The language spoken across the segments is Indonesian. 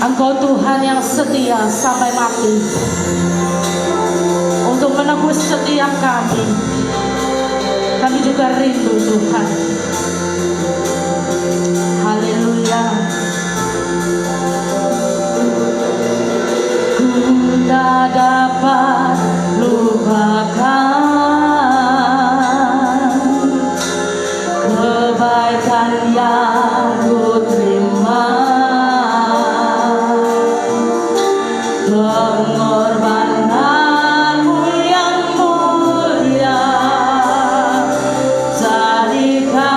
Engkau Tuhan yang setia sampai mati untuk menebus setiap kami. Kami juga rindu Tuhan. Haleluya. Ku tak dapat lupakan kebaikan yang ku terima, pengorbananmu yang mulia. Jadikan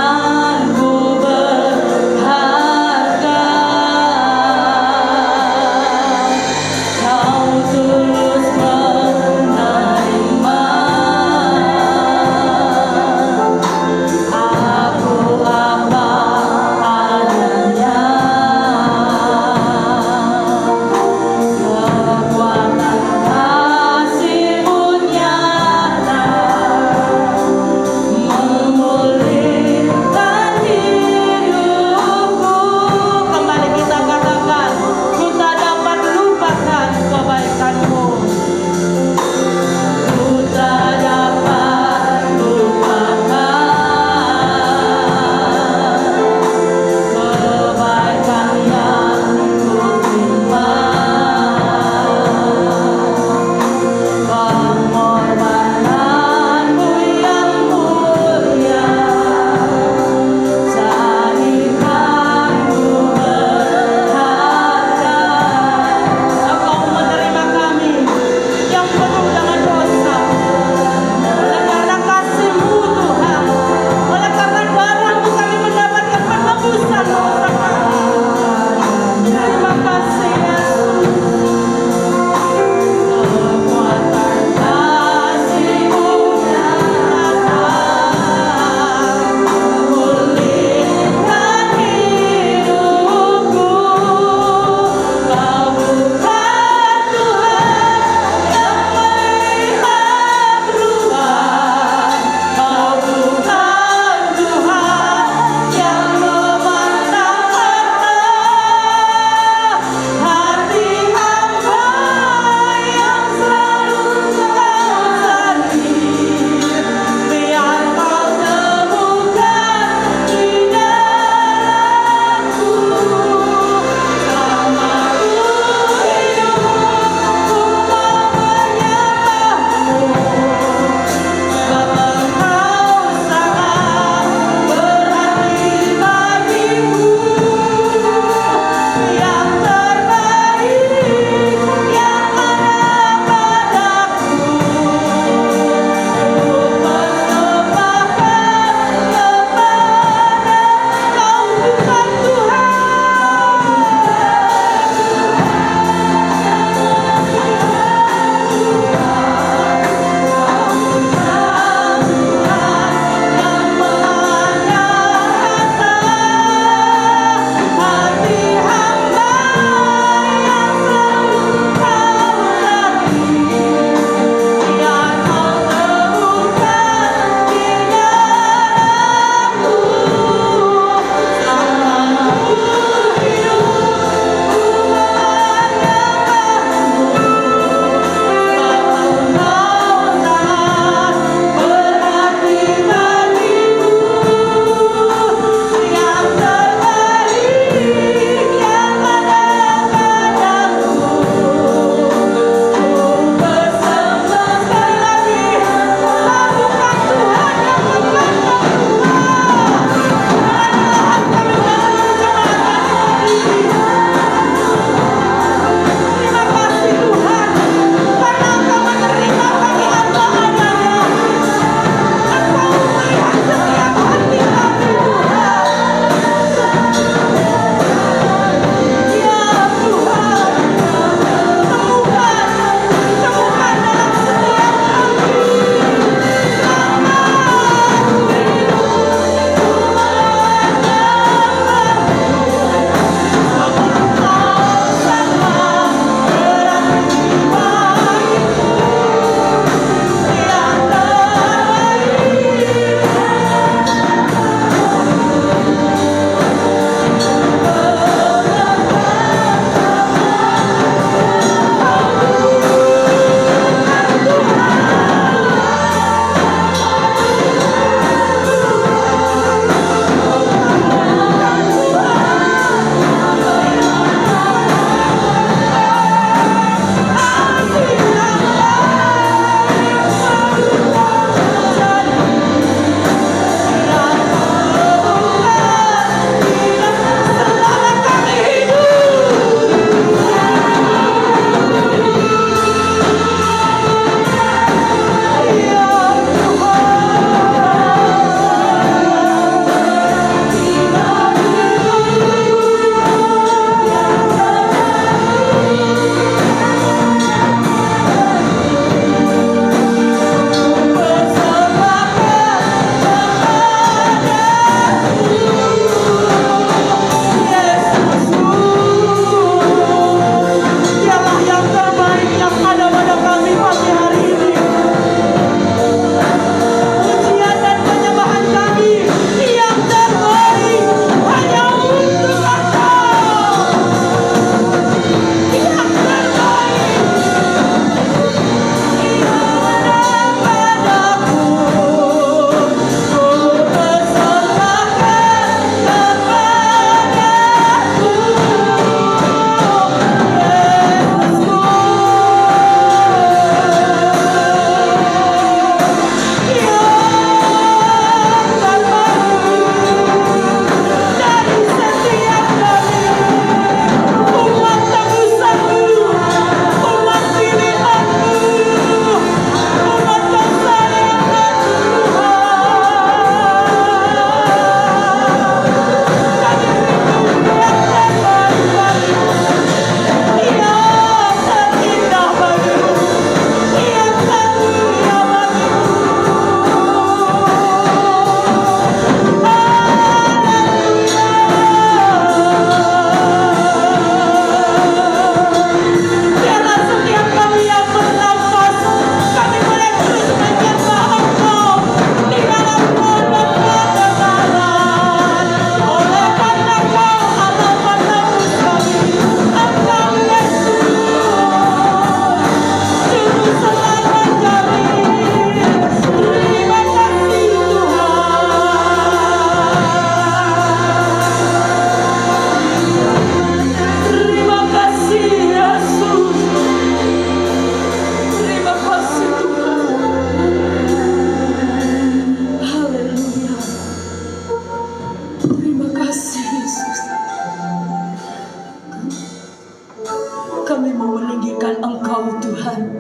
Tuhan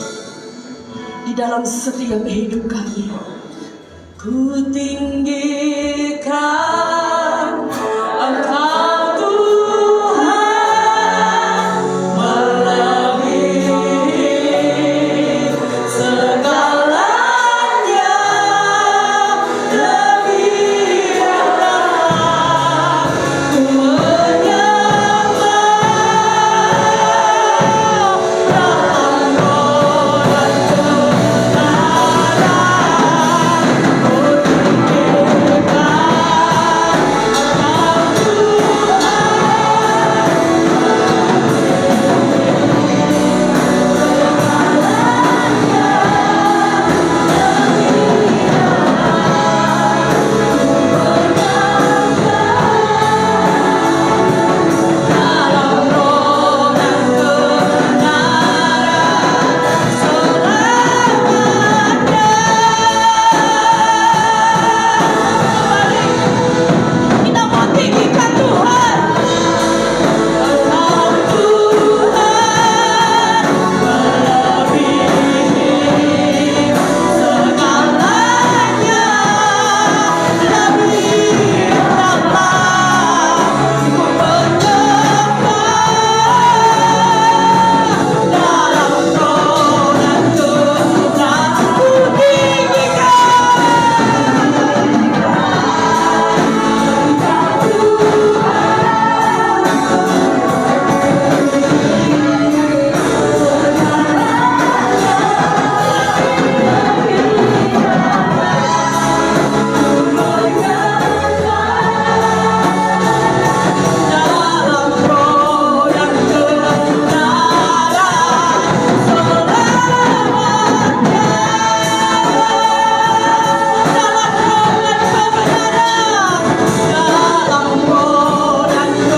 di dalam setiap hidup kami. Ku tinggikan Engkau Tuhan, melebihi segalanya, lebih dalam ku menyembah dalam roh dan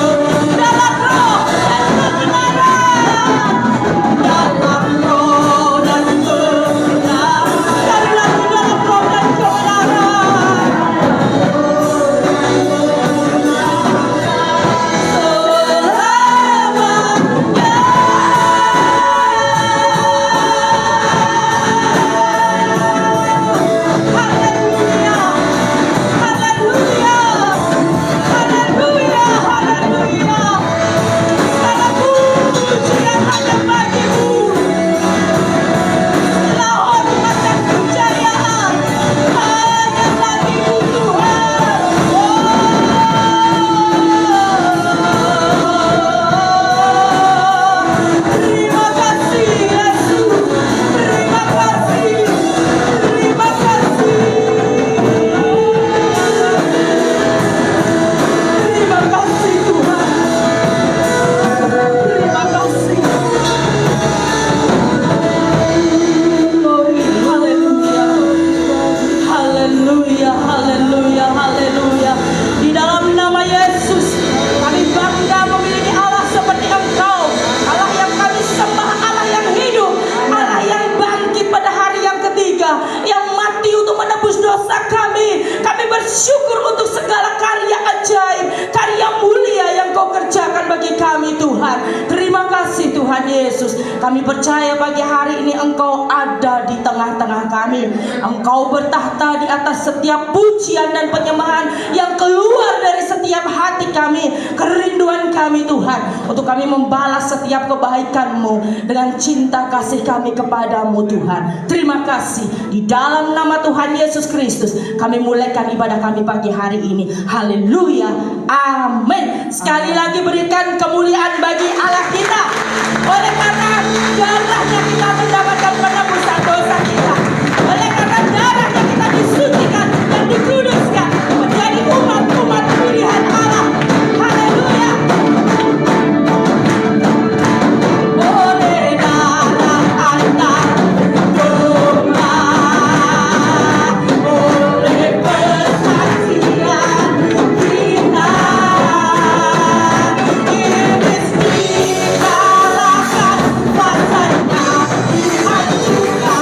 kami percaya pagi hari ini Engkau ada di tengah-tengah kami. Engkau bertahta di atas setiap pujian dan penyembahan yang keluar dari setiap hati kami. Kerinduan kami Tuhan, untuk kami membalas setiap kebaikan-Mu dengan cinta kasih kami kepadamu Tuhan. Terima kasih. Di dalam nama Tuhan Yesus Kristus kami mulaikan ibadah kami pagi hari ini. Haleluya. Amin. Sekali lagi berikan kemuliaan bagi Allah kita. Oleh karena darahnya kita mendapatkan penebusan dosa kita. Oleh karena darahnya kita disucikan dan dikuduskan menjadi umat-umat pilihan Allah. Haleluya. Oleh darah antar doa, oleh persaksian kita, iblis dikalahkan, kuasanya dihancurkan.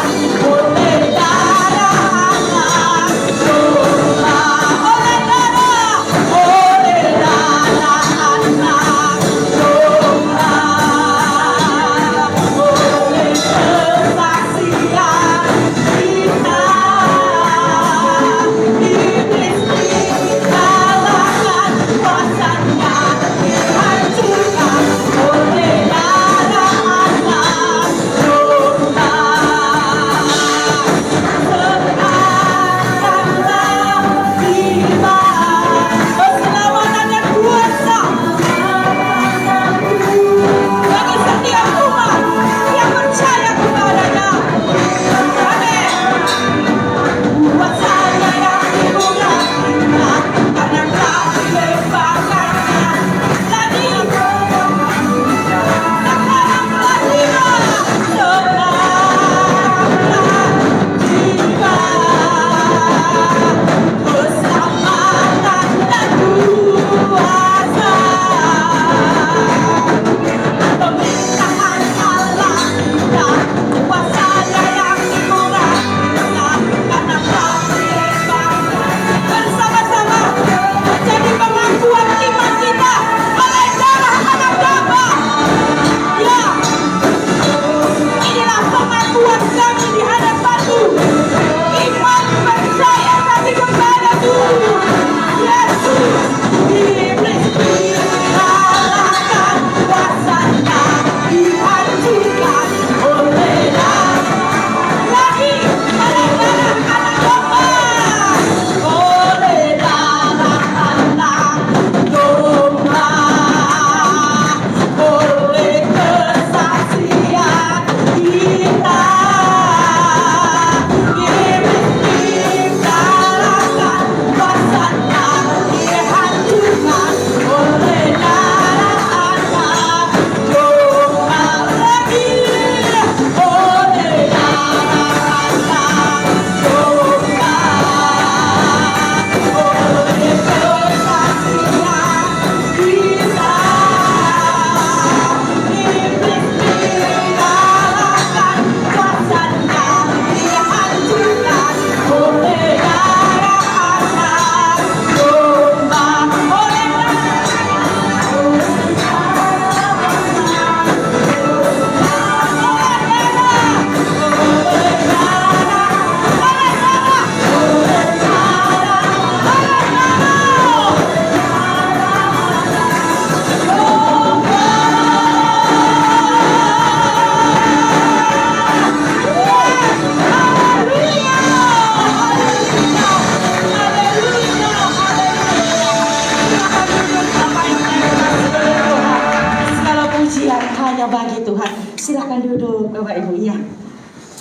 saya bagi Tuhan. Silakan duduk Bapak Ibu ya.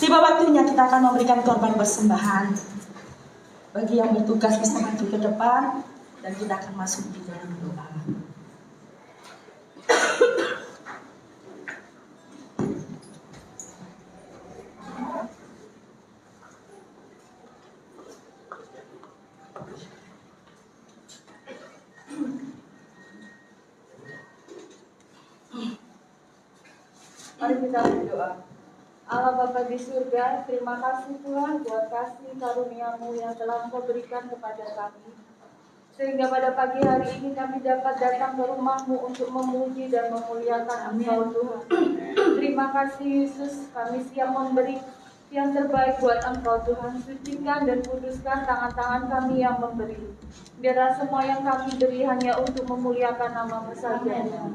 Tiba waktunya kita akan memberikan korban persembahan. Bagi yang bertugas bisa maju ke depan dan kita akan masuk di dalam doa. Mari kita berdoa. Allah Bapa di surga, terima kasih Tuhan buat kasih karunia-Mu yang telah Engkau berikan kepada kami. Sehingga pada pagi hari ini kami dapat datang ke rumah-Mu untuk memuji dan memuliakan Engkau Tuhan. Terima kasih Yesus, kami siap memberi yang terbaik buat Engkau Tuhan. Sucikan dan kuduskan tangan-tangan kami yang memberi. Biarlah semua yang kami beri hanya untuk memuliakan nama-Mu saja.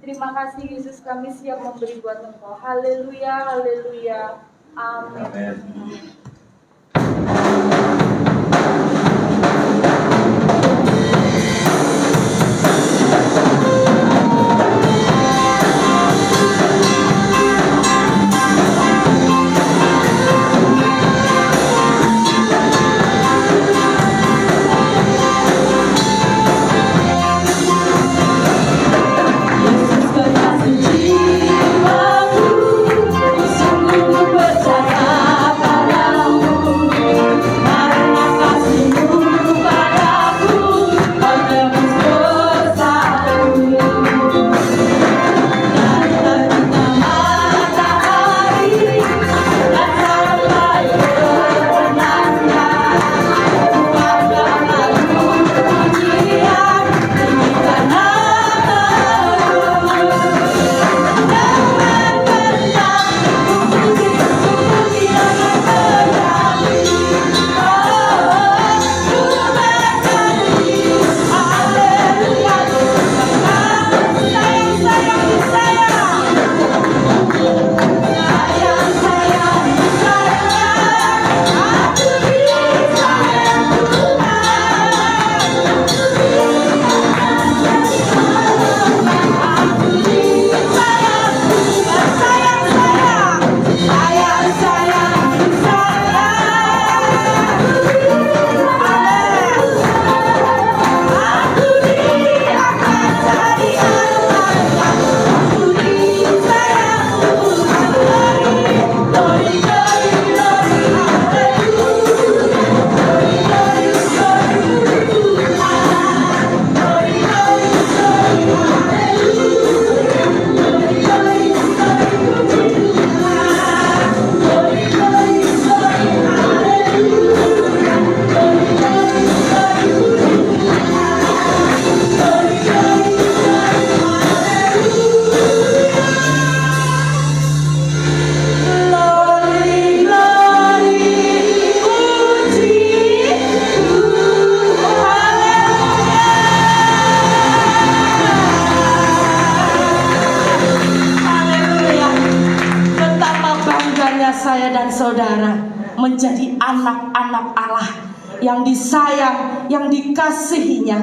Terima kasih Yesus, kami siap memberi buat Engkau. Haleluya, haleluya. Amin. Saya dan saudara menjadi anak-anak Allah yang disayang, yang dikasihinya,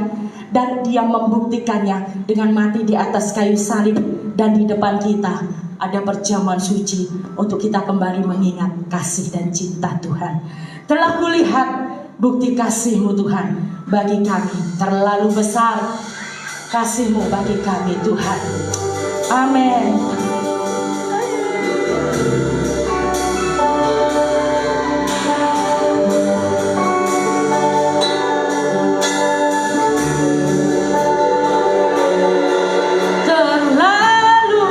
dan Dia membuktikannya dengan mati di atas kayu salib. Dan di depan kita ada perjamuan suci untuk kita kembali mengingat kasih dan cinta Tuhan. Telah kulihat bukti kasih-Mu Tuhan bagi kami, terlalu besar kasih-Mu bagi kami Tuhan. Amin. Terlalu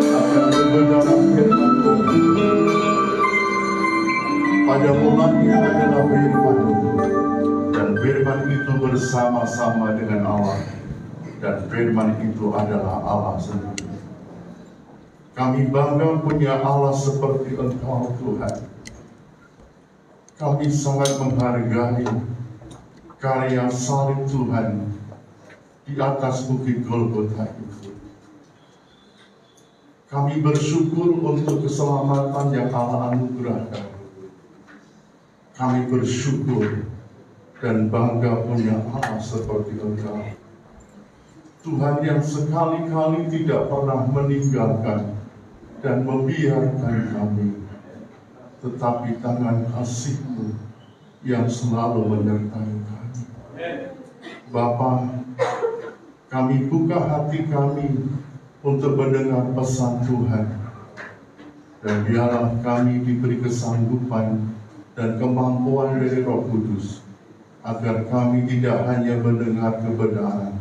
akan kebenaran firman Tuhan. Pada mulanya adalah firman, dan firman itu bersama-sama dengan Allah, dan firman itu adalah Allah sendiri. Kami bangga punya Allah seperti Engkau, Tuhan. Kami sangat menghargai karya salib Tuhan di atas bukit Golgota itu. Kami bersyukur untuk keselamatan yang Allah anugerahkan. Kami bersyukur dan bangga punya Allah seperti Engkau. Tuhan yang sekali-kali tidak pernah meninggalkan dan membiarkan kami, tetapi tangan kasih-Mu yang selalu menyertai kami. Bapa, kami buka hati kami untuk mendengar pesan Tuhan, dan biarlah kami diberi kesanggupan dan kemampuan dari Roh Kudus, agar kami tidak hanya mendengar kebenaran,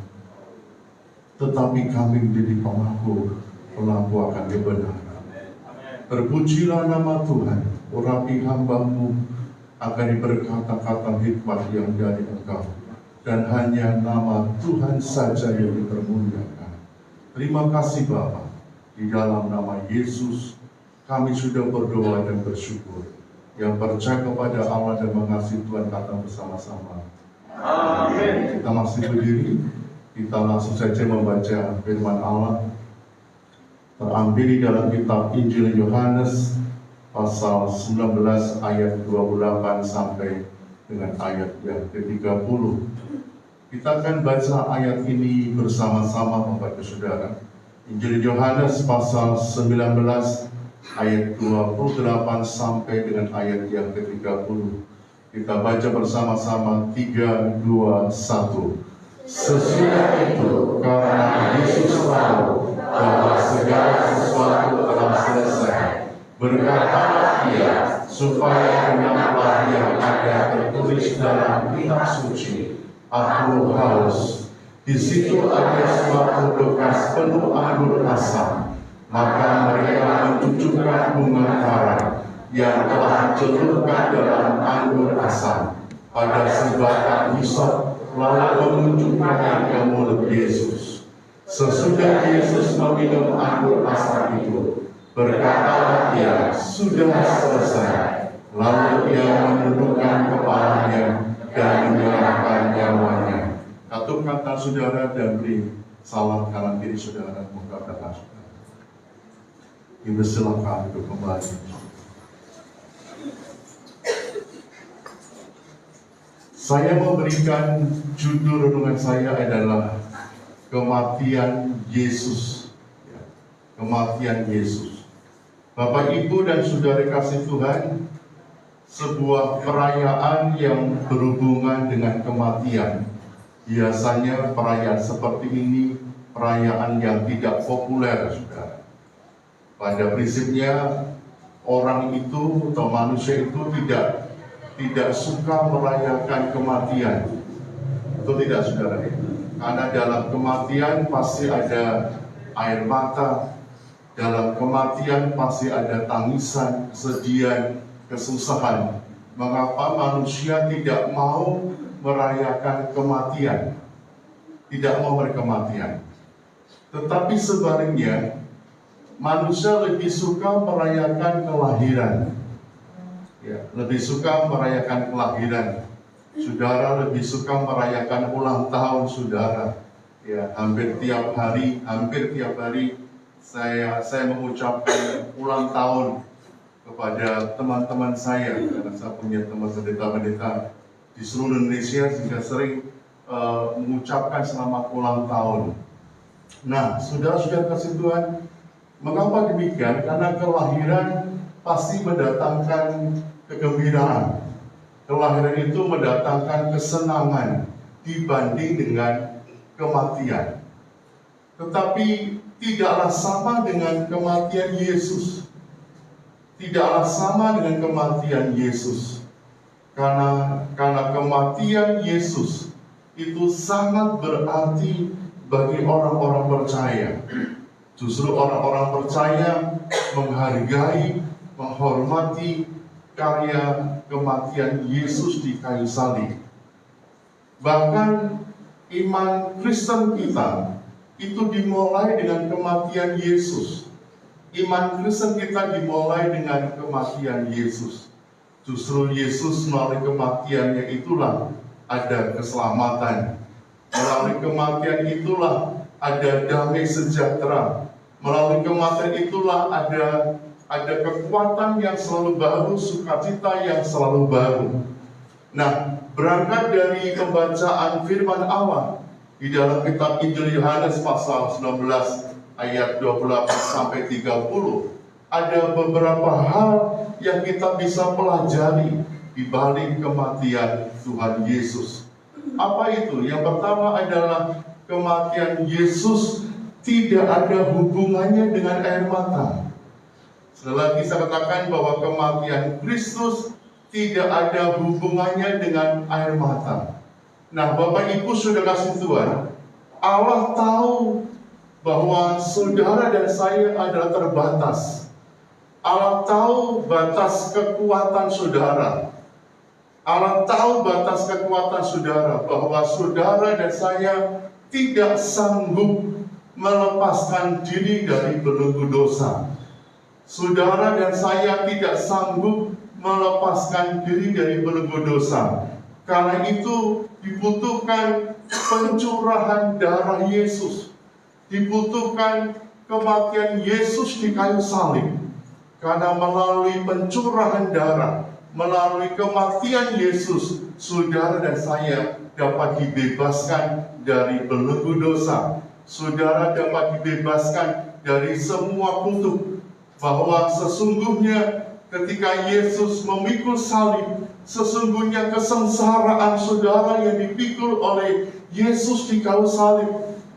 tetapi kami menjadi pelaku akan kebenaran. Terpujilah nama Tuhan, urapi hamba-Mu akan diberi kata-kata hikmat yang dari Engkau, dan hanya nama Tuhan saja yang dipermuliakan. Terima kasih Bapa, di dalam nama Yesus kami sudah berdoa dan bersyukur. Yang percaya kepada Allah dan mengasihi Tuhan kata bersama-sama. Amin. Kita masih berdiri, kita langsung saja membaca firman Allah. Terambil di dalam kitab Injil Yohanes pasal 19 ayat 28 sampai dengan ayat yang ke-30. Kita akan baca ayat ini bersama-sama Bapak Saudara. Injil Yohanes pasal 19 ayat 28 sampai dengan ayat yang ke-30. Kita baca bersama-sama 3, 2, 1. Sesudah itu, karena Yesus tahu bahwa segala sesuatu telah selesai, berkatalah Ia, supaya genaplah yang ada tertulis dalam kitab suci, Aku haus. Di situ ada suatu bekas penuh anggur asam. Maka mereka mencucukkan bunga karam yang telah dicelupkan dalam anggur asam pada sebatang hisop, lalu menunjukkannya ke mulut Yesus. Sesudah Yesus meminum anggur asam itu, berkatalah Ia, sudah selesai. Lalu Ia menundukkan kepalanya dan menyerahkan nyawanya. Katupkan tangan saudara dan beri salam kanan kiri saudara, moga berkah. Dipersilakan untuk kembali. Saya memberikan judul renungan saya adalah Kematian Yesus. Kematian Yesus. Bapak, Ibu, dan Saudara kasih Tuhan, sebuah perayaan yang berhubungan dengan kematian. Biasanya perayaan seperti ini perayaan yang tidak populer, saudara. Pada prinsipnya orang itu atau manusia itu tidak suka merayakan kematian. Itu tidak, saudara. Karena dalam kematian pasti ada air mata, dalam kematian pasti ada tangisan, kesedihan, kesusahan. Mengapa manusia tidak mau merayakan kematian? Tidak mau berkematian. Tetapi sebaliknya, manusia lebih suka merayakan kelahiran. Ya, lebih suka merayakan kelahiran. Saudara lebih suka merayakan ulang tahun saudara. Ya, hampir tiap hari saya mengucapkan ulang tahun kepada teman-teman saya, karena saya punya teman pendeta-pendeta di seluruh Indonesia, sehingga sering mengucapkan selamat ulang tahun. Nah, saudara-saudara kasih Tuhan, mengapa demikian? Karena kelahiran pasti mendatangkan kegembiraan. Kelahiran itu mendatangkan kesenangan dibanding dengan kematian. Tetapi tidaklah sama dengan kematian Yesus. Tidaklah sama dengan kematian Yesus. Karena kematian Yesus itu sangat berarti bagi orang-orang percaya. Justru orang-orang percaya menghargai, menghormati karya kematian Yesus di kayu salib. Bahkan iman Kristen kita itu dimulai dengan kematian Yesus. Iman Kristen kita dimulai dengan kematian Yesus. Justru Yesus melalui kematiannya itulah ada keselamatan. Melalui kematian itulah ada damai sejahtera. Melalui kematian itulah ada kekuatan yang selalu baru, sukacita yang selalu baru. Nah, berangkat dari pembacaan firman Allah di dalam kitab Injil Yohanes pasal 19 ayat 28 sampai 30, ada beberapa hal yang kita bisa pelajari di balik kematian Tuhan Yesus. Apa itu? Yang pertama adalah kematian Yesus tidak ada hubungannya dengan air mata. Sekali lagi saya katakan bahwa kematian Kristus tidak ada hubungannya dengan air mata. Nah, Bapak Ibu Saudara kasih Tuhan, Allah tahu bahwa saudara dan saya adalah terbatas. Allah tahu batas kekuatan saudara. Allah tahu batas kekuatan saudara, bahwa saudara dan saya tidak sanggup melepaskan diri dari belenggu dosa. Saudara dan saya tidak sanggup melepaskan diri dari belenggu dosa. Karena itu dibutuhkan pencurahan darah Yesus. Dibutuhkan kematian Yesus di kayu salib. Karena melalui pencurahan darah, melalui kematian Yesus, saudara dan saya dapat dibebaskan dari belenggu dosa. Saudara dapat dibebaskan dari semua kutuk. Bahwa sesungguhnya ketika Yesus memikul salib, sesungguhnya kesengsaraan saudara yang dipikul oleh Yesus di kayu salib,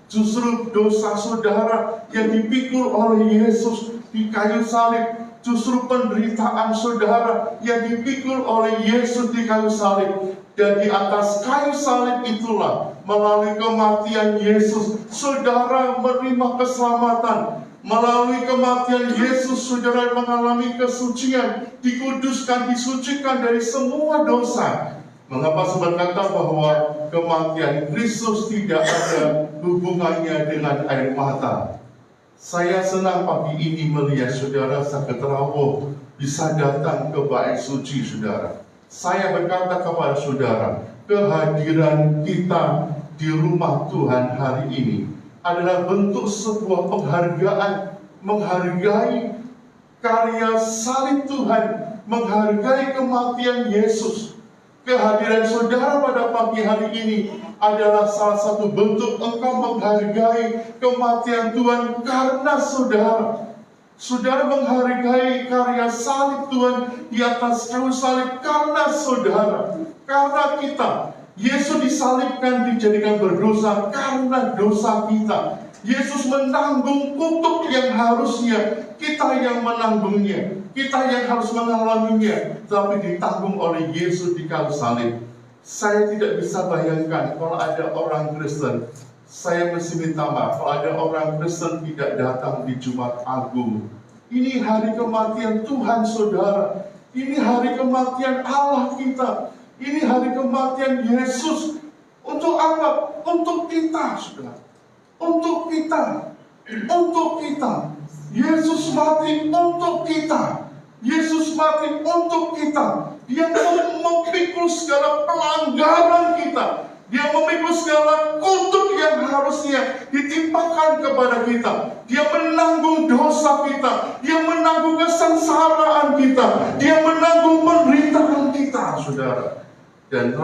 justru dosa saudara yang dipikul oleh Yesus di kayu salib, justru penderitaan saudara yang dipikul oleh Yesus di kayu salib. Dan di atas kayu salib itulah, melalui kematian Yesus, saudara menerima keselamatan. Melalui kematian Yesus, saudara mengalami kesucian, dikuduskan, disucikan dari semua dosa. Mengapa saya berkata bahwa kematian Kristus tidak ada hubungannya dengan air mata? Saya senang pagi ini melihat saudara sakit rawuh bisa datang ke bait suci saudara. Saya berkata kepada saudara, kehadiran kita di rumah Tuhan hari ini adalah bentuk sebuah penghargaan, menghargai karya salib Tuhan, menghargai kematian Yesus. Kehadiran saudara pada pagi hari ini adalah salah satu bentuk engkau menghargai kematian Tuhan karena saudara. Saudara menghargai karya salib Tuhan di atas kayu salib karena saudara, karena kita. Yesus disalibkan, dijadikan berdosa karena dosa kita. Yesus menanggung kutuk yang harusnya kita yang menanggungnya, kita yang harus mengalaminya, tapi ditanggung oleh Yesus di kayu salib. Saya tidak bisa bayangkan kalau ada orang Kristen, saya mesti minta maaf kalau ada orang Kristen tidak datang di Jumat Agung. Ini hari kematian Tuhan saudara, ini hari kematian Allah kita, ini hari kematian Yesus. Untuk apa? Untuk kita saudara, untuk kita, untuk kita. Yesus mati untuk kita. Yesus mati untuk kita. Dia memikul segala pelanggaran kita. Dia memikul segala kutuk yang harusnya ditimpakan kepada kita. Dia menanggung dosa kita. Dia menanggung kesengsaraan kita. Dia menanggung penderitaan kita, saudara. Dan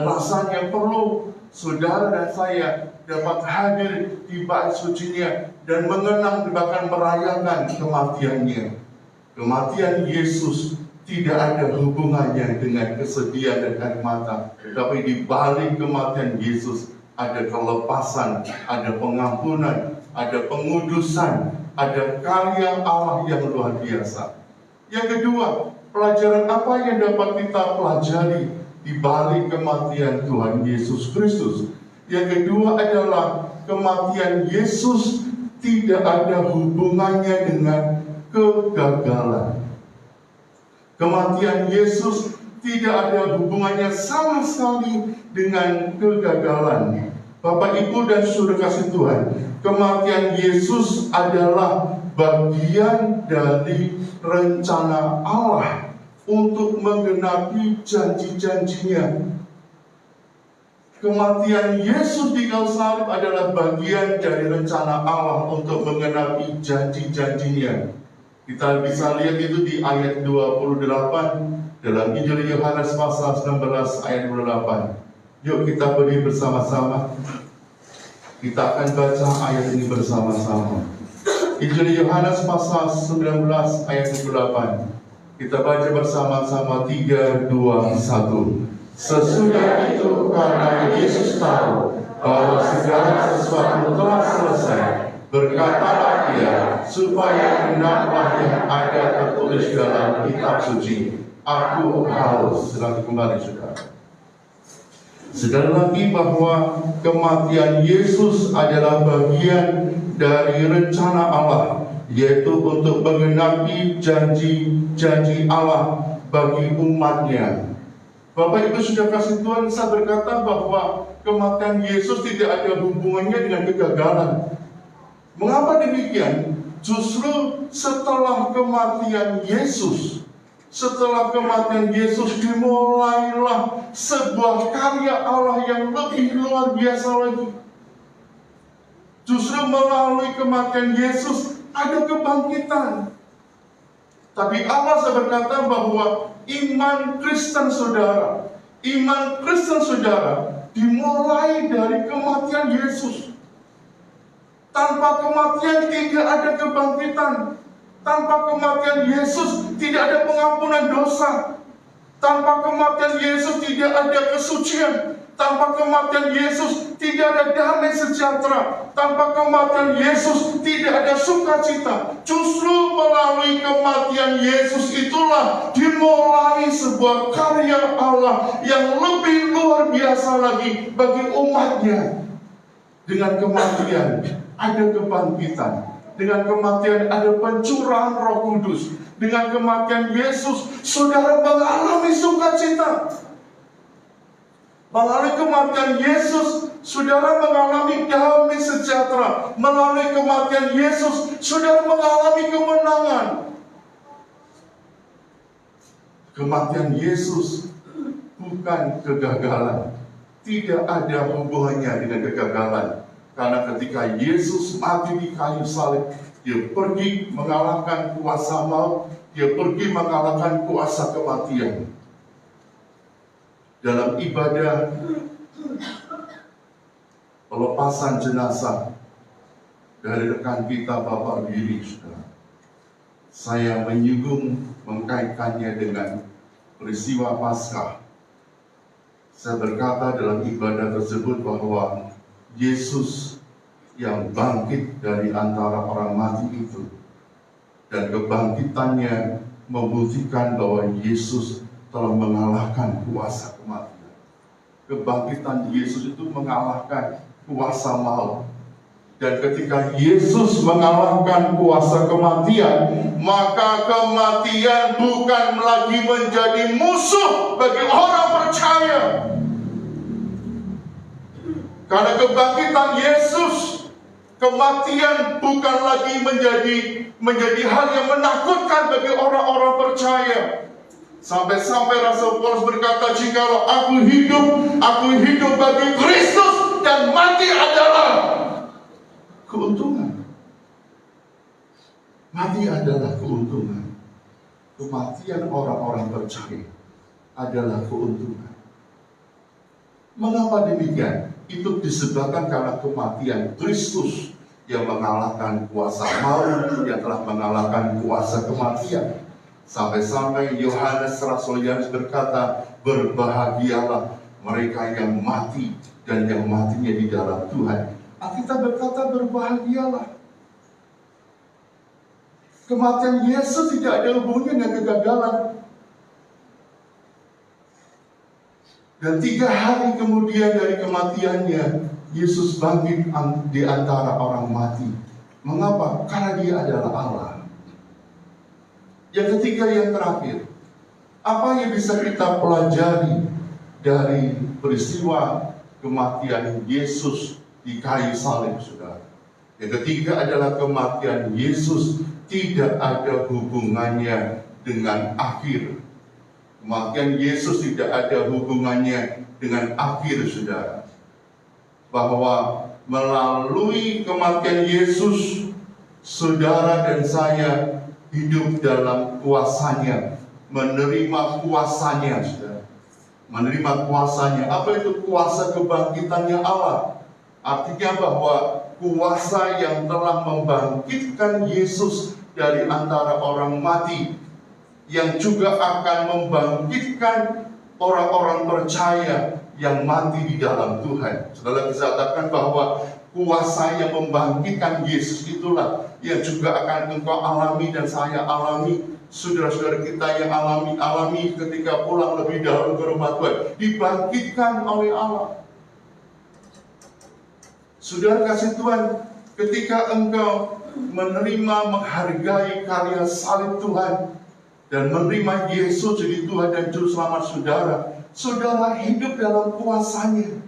rasanya perlu saudara dan saya dapat hadir di bait sucinya dan mengenang, bahkan merayakan kematiannya. Kematian Yesus tidak ada hubungannya dengan kesedihan dan air mata, tapi di balik kematian Yesus ada kelepasan, ada pengampunan, ada pengudusan, ada karya Allah yang luar biasa. Yang kedua, pelajaran apa yang dapat kita pelajari di balik kematian Tuhan Yesus Kristus? Yang kedua adalah kematian Yesus tidak ada hubungannya dengan kegagalan. Kematian Yesus tidak ada hubungannya sama sekali dengan kegagalan. Bapak, Ibu, dan Saudara kasih Tuhan, kematian Yesus adalah bagian dari rencana Allah untuk menggenapi janji-janjinya. Kematian Yesus di kayu salib adalah bagian dari rencana Allah untuk menggenapi janji-janjinya. Kita bisa lihat itu di ayat 28 dalam Injil Yohanes pasal 19 ayat 28. Yuk kita beri bersama-sama. Kita akan baca ayat ini bersama-sama. Injil Yohanes pasal 19 ayat 28. Kita baca bersama-sama 3, 2, 1. Sesudah itu karena Yesus tahu bahwa segala sesuatu telah selesai, berkatalah Dia, supaya benarlah yang ada tertulis dalam kitab suci, aku haus. Silahkan kembali, saudara. Sekali lagi bahwa kematian Yesus adalah bagian dari rencana Allah, yaitu untuk menggenapi janji-janji Allah bagi umatnya. Bapak, Ibu, sudah kasih Tuhan, saya berkata bahwa kematian Yesus tidak ada hubungannya dengan kegagalan. Mengapa demikian? Justru setelah kematian Yesus, dimulailah sebuah karya Allah yang lebih luar biasa lagi. Justru melalui kematian Yesus ada kebangkitan. Tapi Allah saya berkata bahwa iman Kristen saudara dimulai dari kematian Yesus. Tanpa kematian tidak ada kebangkitan. Tanpa kematian Yesus tidak ada pengampunan dosa. Tanpa kematian Yesus tidak ada kesucian. Tanpa kematian Yesus tidak ada damai sejahtera. Tanpa kematian Yesus tidak ada sukacita. Justru melalui kematian Yesus itulah dimulai sebuah karya Allah yang lebih luar biasa lagi bagi umatnya. Dengan kematian ada kebangkitan. Dengan kematian ada pencurahan Roh Kudus. Dengan kematian Yesus, saudara mengalami sukacita. Melalui kematian Yesus, saudara mengalami damai sejahtera. Melalui kematian Yesus, saudara mengalami kemenangan. Kematian Yesus bukan kegagalan. Tidak ada hubungannya dengan kegagalan. Karena ketika Yesus mati di kayu salib, Dia pergi mengalahkan kuasa maut. Dia pergi mengalahkan kuasa kematian. Dalam ibadah pelepasan jenazah dari rekan kita Bapak Billy, saya mengkaitkannya dengan peristiwa Paskah. Saya berkata dalam ibadah tersebut bahwa Yesus yang bangkit dari antara orang mati itu, dan kebangkitannya membuktikan bahwa Yesus telah mengalahkan kuasa kematian. Kebangkitan Yesus itu mengalahkan kuasa maut. Dan ketika Yesus mengalahkan kuasa kematian, maka kematian bukan lagi menjadi musuh bagi orang percaya. Karena kebangkitan Yesus, kematian bukan lagi menjadi hal yang menakutkan bagi orang-orang percaya. Sampai-sampai Rasul Paulus berkata, jikalau aku hidup bagi Kristus, dan mati adalah keuntungan. Mati adalah keuntungan. Kematian orang-orang percaya adalah keuntungan. Mengapa demikian? Itu disebabkan karena kematian Kristus yang mengalahkan kuasa maut, yang telah mengalahkan kuasa kematian. Sampai-sampai Yohanes, Rasul Yohanes berkata, berbahagialah mereka yang mati dan yang matinya di dalam Tuhan. Alkitab berkata berbahagialah. Kematian Yesus tidak ada hubungannya dengan kegagalan. Dan 3 hari kemudian dari kematiannya, Yesus bangkit di antara orang mati. Mengapa? Karena dia adalah Allah. Yang ketiga, yang terakhir, apa yang bisa kita pelajari dari peristiwa kematian Yesus di kayu salib, saudara? Yang ketiga adalah kematian Yesus tidak ada hubungannya dengan akhir. Kematian Yesus tidak ada hubungannya dengan akhir, saudara. Bahwa melalui kematian Yesus, saudara dan saya hidup dalam kuasanya, menerima kuasanya, saudara. Menerima kuasanya. Apa itu kuasa kebangkitannya Allah? Artinya bahwa kuasa yang telah membangkitkan Yesus dari antara orang mati, yang juga akan membangkitkan orang-orang percaya yang mati di dalam Tuhan. Saudara bisa katakan bahwa kuasa yang membangkitkan Yesus itulah yang juga akan engkau alami dan saya alami. Saudara-saudara kita yang alami ketika pulang lebih dahulu ke rumah Tuhan, dibangkitkan oleh Allah. Saudara kasih Tuhan, ketika engkau menerima, menghargai karya salib Tuhan dan menerima Yesus jadi Tuhan dan Juru Selamat saudara, saudara hidup dalam kuasanya.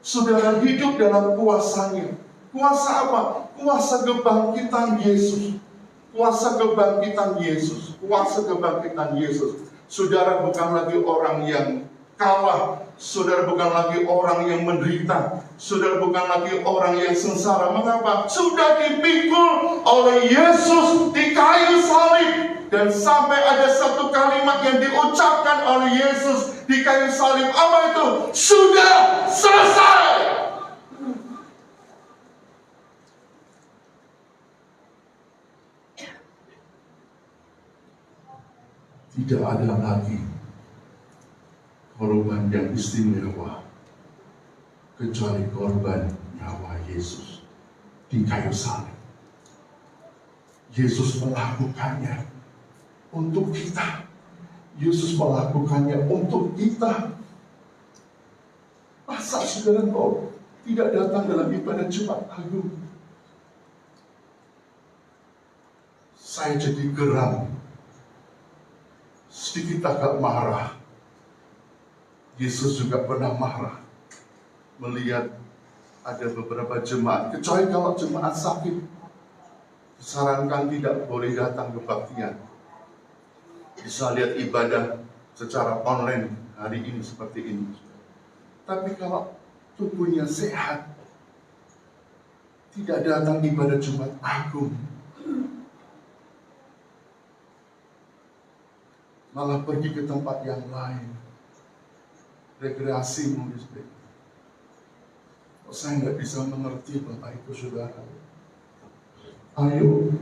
Saudara hidup dalam kuasanya. Kuasa apa? Kuasa kebangkitan Yesus. Kuasa kebangkitan Yesus. Kuasa kebangkitan Yesus. Saudara bukan lagi orang yang kalah. Saudara bukan lagi orang yang menderita. Saudara bukan lagi orang yang sengsara. Mengapa? Sudah dipikul oleh Yesus di kayu salib. Dan sampai ada satu kalimat yang diucapkan oleh Yesus di kayu salib. Apa itu? Sudah selesai. Tidak ada lagi korban yang istimewa kecuali korban nyawa Yesus di kayu salib. Yesus melakukannya untuk kita. Yesus melakukannya untuk kita. Masa saudara kau tidak datang dalam ibadah Jumat Agung? Saya jadi geram, sedikit agak marah. Yesus juga pernah marah melihat ada beberapa jemaat, kecuali kalau jemaat sakit, disarankan tidak boleh datang ke kebaktian. Bisa lihat ibadah secara online hari ini seperti ini. Tapi kalau tubuhnya sehat, tidak datang ibadah Jumat Agung, malah pergi ke tempat yang lain, rekreasi mungkin. Saya nggak bisa mengerti Bapak Ibu Saudara. Ayo,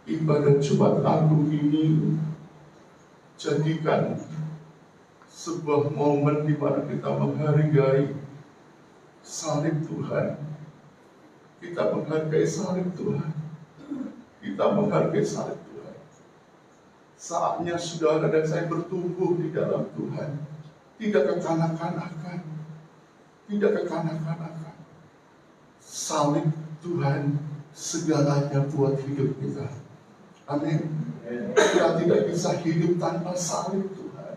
ibadah Jumat Agung ini jadikan sebuah momen di mana kita menghargai salib Tuhan. Kita menghargai salib Tuhan. Kita menghargai salib Tuhan. Saatnya saudara dan saya bertumbuh di dalam Tuhan. Tidak kekanak-kanakan. Tidak kekanak-kanakan. Salib Tuhan segalanya buat hidup kita. Amin. Kita tidak bisa hidup tanpa salib Tuhan.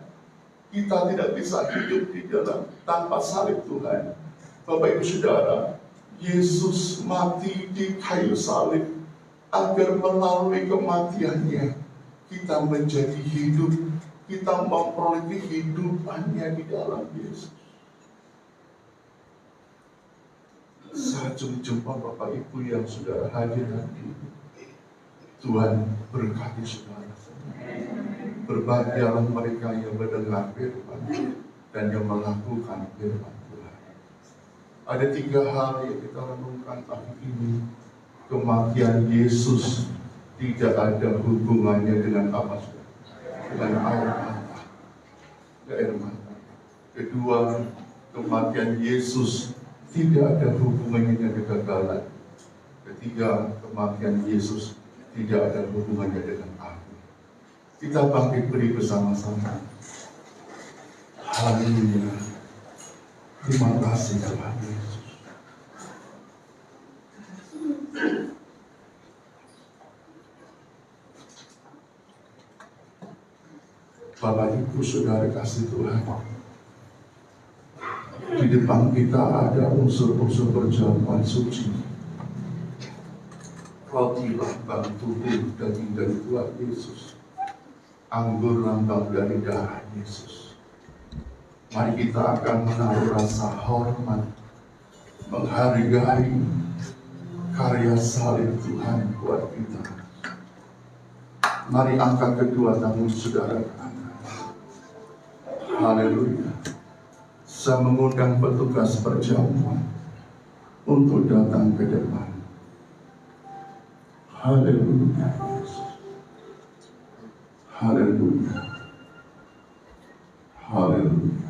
Kita tidak bisa hidup di dalam tanpa salib Tuhan. Bapak Ibu Saudara, Yesus mati di kayu salib agar melalui kematiannya kita menjadi hidup. Kita memperoleh kehidupannya di dalam Yesus. Saya jumpa Bapak Ibu yang sudah hadir hari ini. Tuhan berkati saudara. Berbahagialah mereka yang mendengar firman dan yang melakukan firman Tuhan. Ada 3 hal yang kita renungkan pagi ini. Kematian Yesus tidak ada hubungannya dengan apa? Dengan air mata. Air mata. Kedua, kematian Yesus tidak ada hubungannya dengan kegagalan. Ketiga, kematian Yesus tidak ada hubungannya dengan aku. Kita bangkit beri bersama-sama. Haleluya. Terima kasih Tuhan Yesus. Bapak Ibu Saudara kasih Tuhan, di depan kita ada unsur-unsur perjamuan suci. Roti lambang tubuh daging dari Tuhan Yesus, anggur lambang dari darah Yesus. Mari kita akan menaruh rasa hormat, menghargai karya salib Tuhan buat kita. Mari angkat kedua tangan saudara. Haleluya. Saya mengundang petugas perjamuan untuk datang ke depan. Haleluya. Haleluya. Haleluya.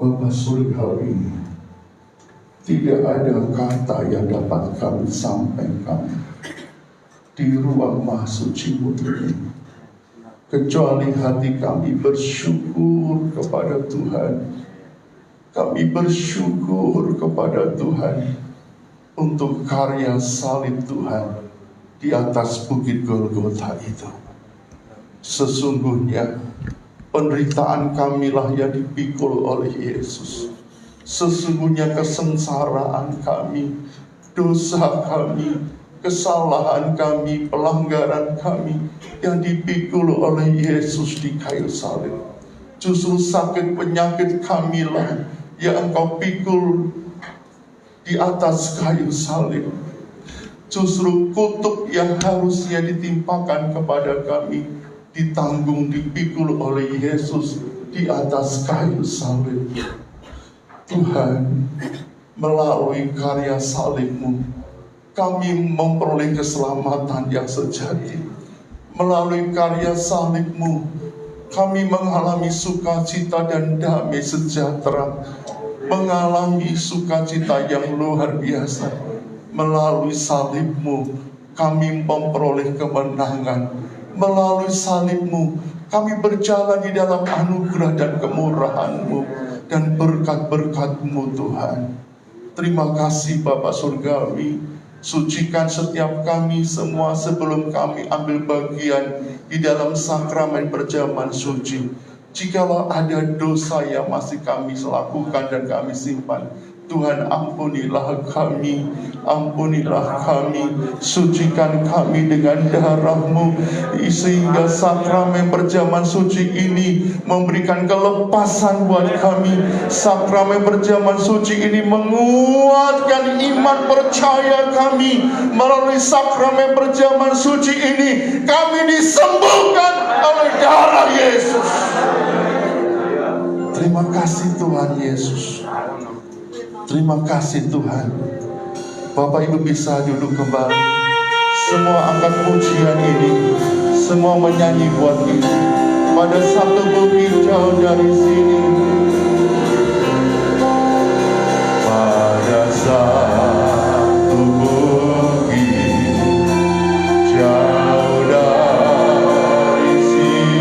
Bapa surgawi, tidak ada kata yang dapat kami sampaikan di ruang Maha Suci-Mu ini, kecuali hati kami bersyukur kepada Tuhan. Kami bersyukur kepada Tuhan untuk karya salib Tuhan di atas bukit Golgota itu. Sesungguhnya penderitaan kamilah yang dipikul oleh Yesus. Sesungguhnya kesengsaraan kami, dosa kami, kesalahan kami, pelanggaran kami yang dipikul oleh Yesus di kayu salib. Justru sakit penyakit kamilah yang Engkau pikul di atas kayu salib. Justru kutuk yang harusnya ditimpakan kepada kami ditanggung, dipikul oleh Yesus di atas kayu salib. Tuhan, melalui karya salib-Mu, kami memperoleh keselamatan yang sejati. Melalui karya salib-Mu, kami mengalami sukacita dan damai sejahtera, mengalami sukacita yang luar biasa. Melalui salib-Mu, kami memperoleh kemenangan. Melalui salib-Mu, kami berjalan di dalam anugerah dan kemurahan-Mu dan berkat-berkat-Mu Tuhan. Terima kasih Bapa Surgawi. Sucikan setiap kami semua sebelum kami ambil bagian di dalam sakramen perjamuan suci. Jikalau ada dosa yang masih kami lakukan dan kami simpan, Tuhan ampunilah kami, sucikan kami dengan darah-Mu, sehingga sakramen perjamuan suci ini memberikan kelepasan buat kami. Sakramen perjamuan suci ini menguatkan iman percaya kami. Melalui sakramen perjamuan suci ini kami disembuhkan oleh darah Yesus. Terima kasih Tuhan Yesus. Terima kasih Tuhan. Bapak Ibu bisa duduk kembali. Semua angkat pujian ini, semua menyanyi buat ini. Pada satu bukit jauh dari sini, pada satu bukit jauh dari sini,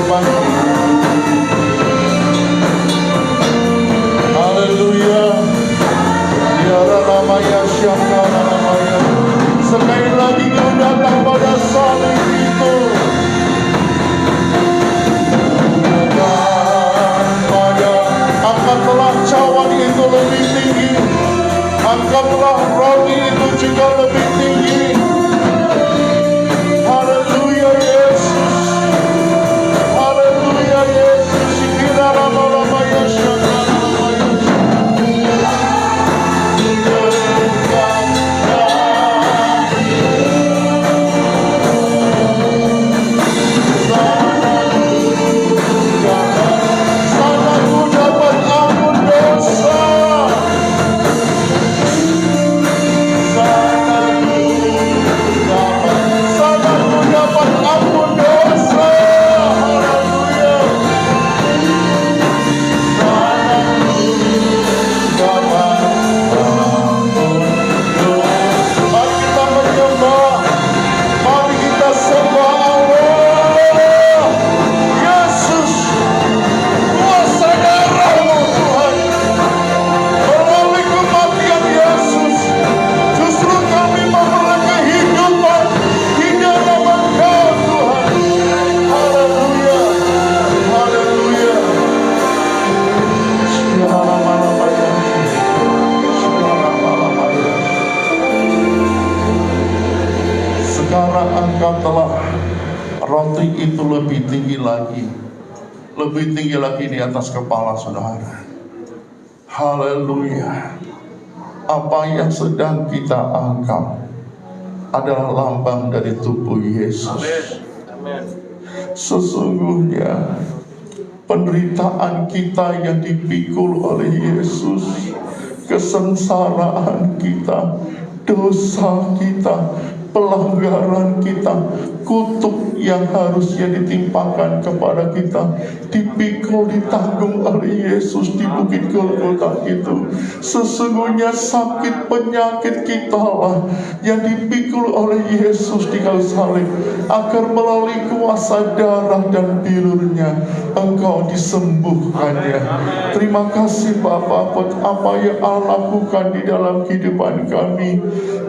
berbagi. Haleluya. Biarlah namanya syaka namanya. Sekali lagi kau datang pada salib itu. Angkatlah cawan itu lebih tinggi. Angkatlah roti itu juga lebih tinggi. Haleluya Yesus. Haleluya Yesus. Kira lama-lama ya roti itu lebih tinggi lagi di atas kepala saudara. Haleluya. Apa yang sedang kita angkat adalah lambang dari tubuh Yesus. Sesungguhnya penderitaan kita yang dipikul oleh Yesus, kesengsaraan kita, dosa kita, pelanggaran kita, kutuk yang harusnya ditimpakan kepada kita, dipikul, ditanggung oleh Yesus di bukit Golgota itu. Sesungguhnya sakit penyakit kita lah yang dipikul oleh Yesus di kayu salib, agar melalui kuasa darah dan bilurnya engkau disembuhkannya. Terima kasih Bapa buat apa yang Allah lakukan di dalam kehidupan kami.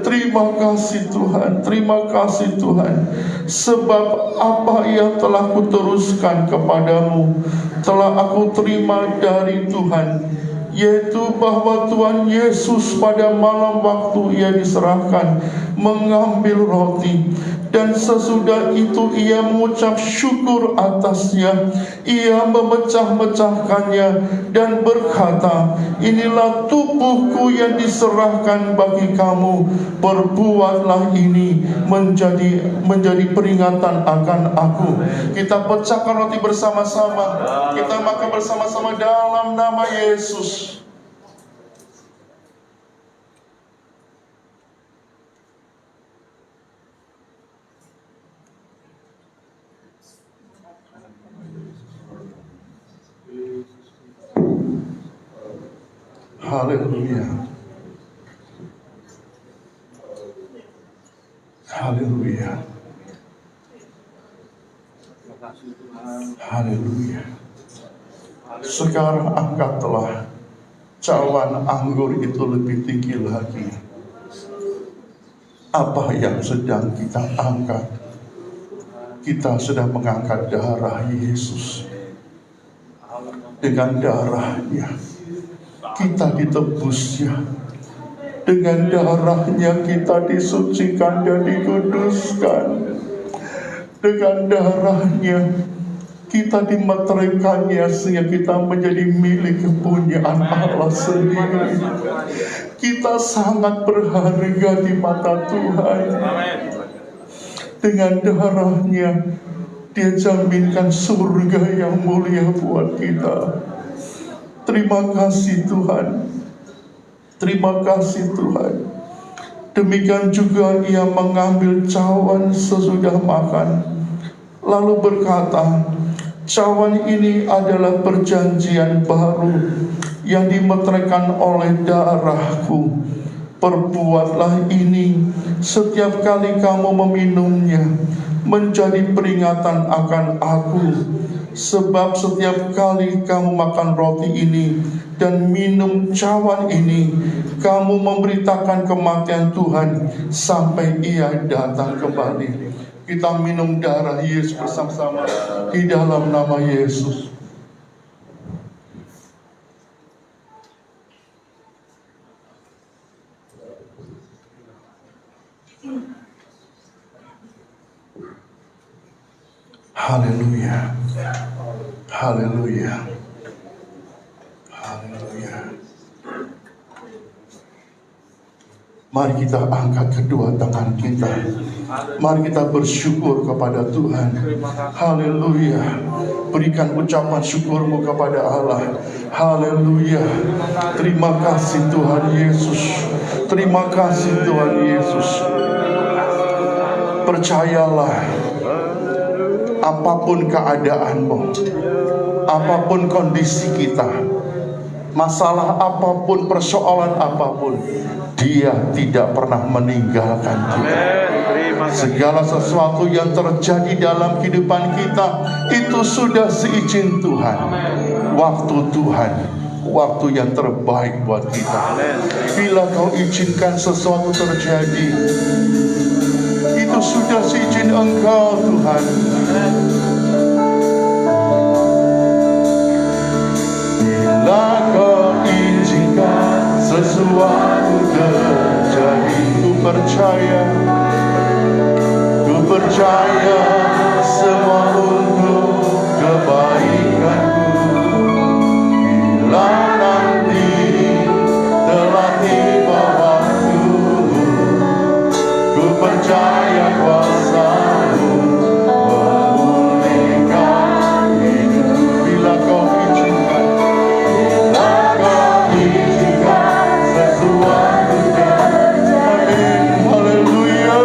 Terima kasih Tuhan, terima kasih Tuhan, sebab apa yang telah kuteruskan kepadamu telah aku terima dari Tuhan, yaitu bahwa Tuhan Yesus pada malam waktu ia diserahkan mengambil roti, dan sesudah itu ia mengucap syukur atasnya, ia memecah-mecahkannya dan berkata, inilah tubuhku yang diserahkan bagi kamu, perbuatlah ini menjadi peringatan akan aku. Kita pecahkan roti bersama-sama, kita makan bersama-sama dalam nama Yesus. Haleluya. Haleluya. Haleluya. Sekarang angkatlah cawan anggur itu lebih tinggi lagi. Apa yang sedang kita angkat? Kita sedang mengangkat darah Yesus. Dengan darahnya kita ditebusnya, dengan darahnya kita disucikan dan dikuduskan, dengan darahnya kita dimeteraikannya sehingga kita menjadi milik kepunyaan Allah sendiri. Kita sangat berharga di mata Tuhan. Dengan darahnya Dia jaminkan surga yang mulia buat kita. Terima kasih Tuhan. Terima kasih Tuhan. Demikian juga ia mengambil cawan sesudah makan, lalu berkata, cawan ini adalah perjanjian baru yang dimeteraikan oleh darahku. Perbuatlah ini setiap kali kamu meminumnya, menjadi peringatan akan aku. Sebab setiap kali kamu makan roti ini dan minum cawan ini, kamu memberitakan kematian Tuhan sampai Ia datang kembali. Kita minum darah Yesus bersama-sama di dalam nama Yesus. Haleluya. Haleluya. Haleluya. Mari kita angkat kedua tangan kita. Mari kita bersyukur kepada Tuhan. Haleluya. Berikan ucapan syukurmu kepada Allah. Haleluya. Terima kasih Tuhan Yesus. Terima kasih Tuhan Yesus. Percayalah, apapun keadaanmu, apapun kondisi kita, masalah apapun, persoalan apapun, Dia tidak pernah meninggalkan kita. Segala sesuatu yang terjadi dalam kehidupan kita itu sudah seizin Tuhan. Waktu Tuhan, waktu yang terbaik buat kita. Bila kau izinkan sesuatu terjadi, itu sudah seizin Engkau Tuhan. Bila kau izinkan sesuatu terjadi, ku percaya semua untuk kebaikanku. Bila nanti telah tiba waktu, ku percaya kuasa-Mu memulihkan hidup. Bila kau izinkan sesuatu terjadi. Amin. Haleluya.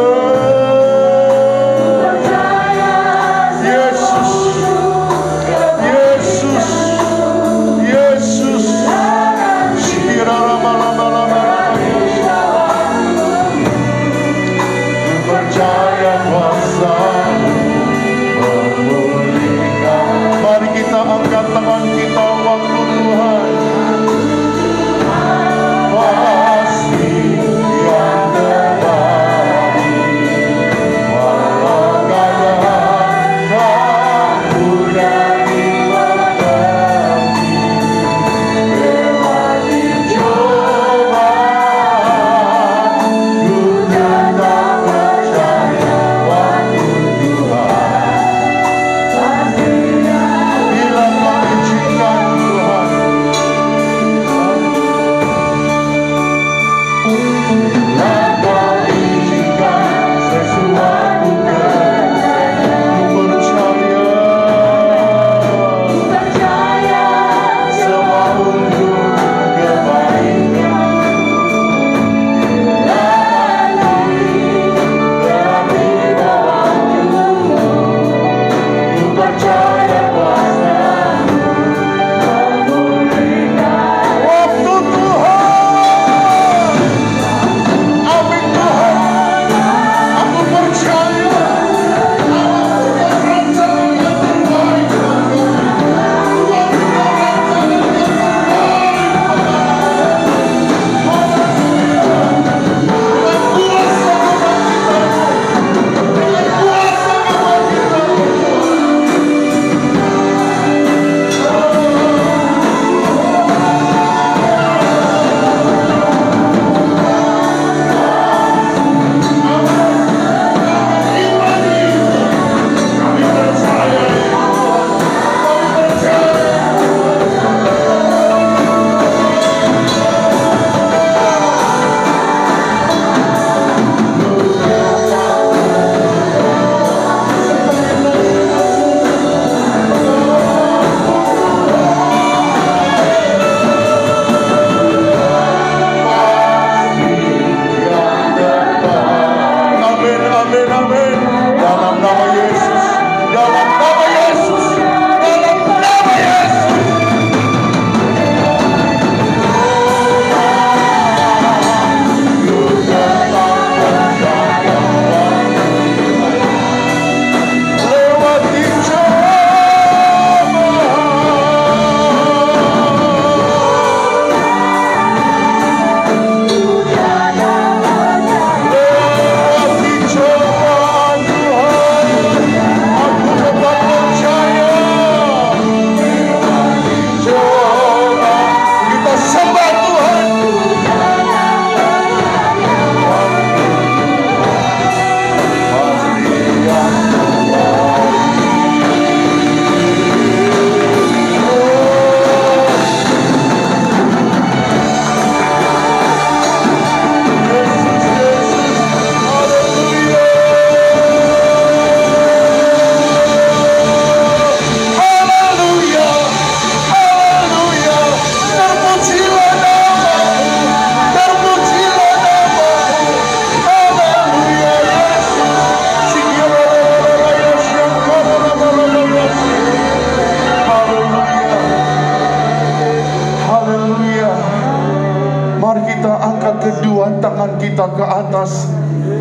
tangan kita ke atas,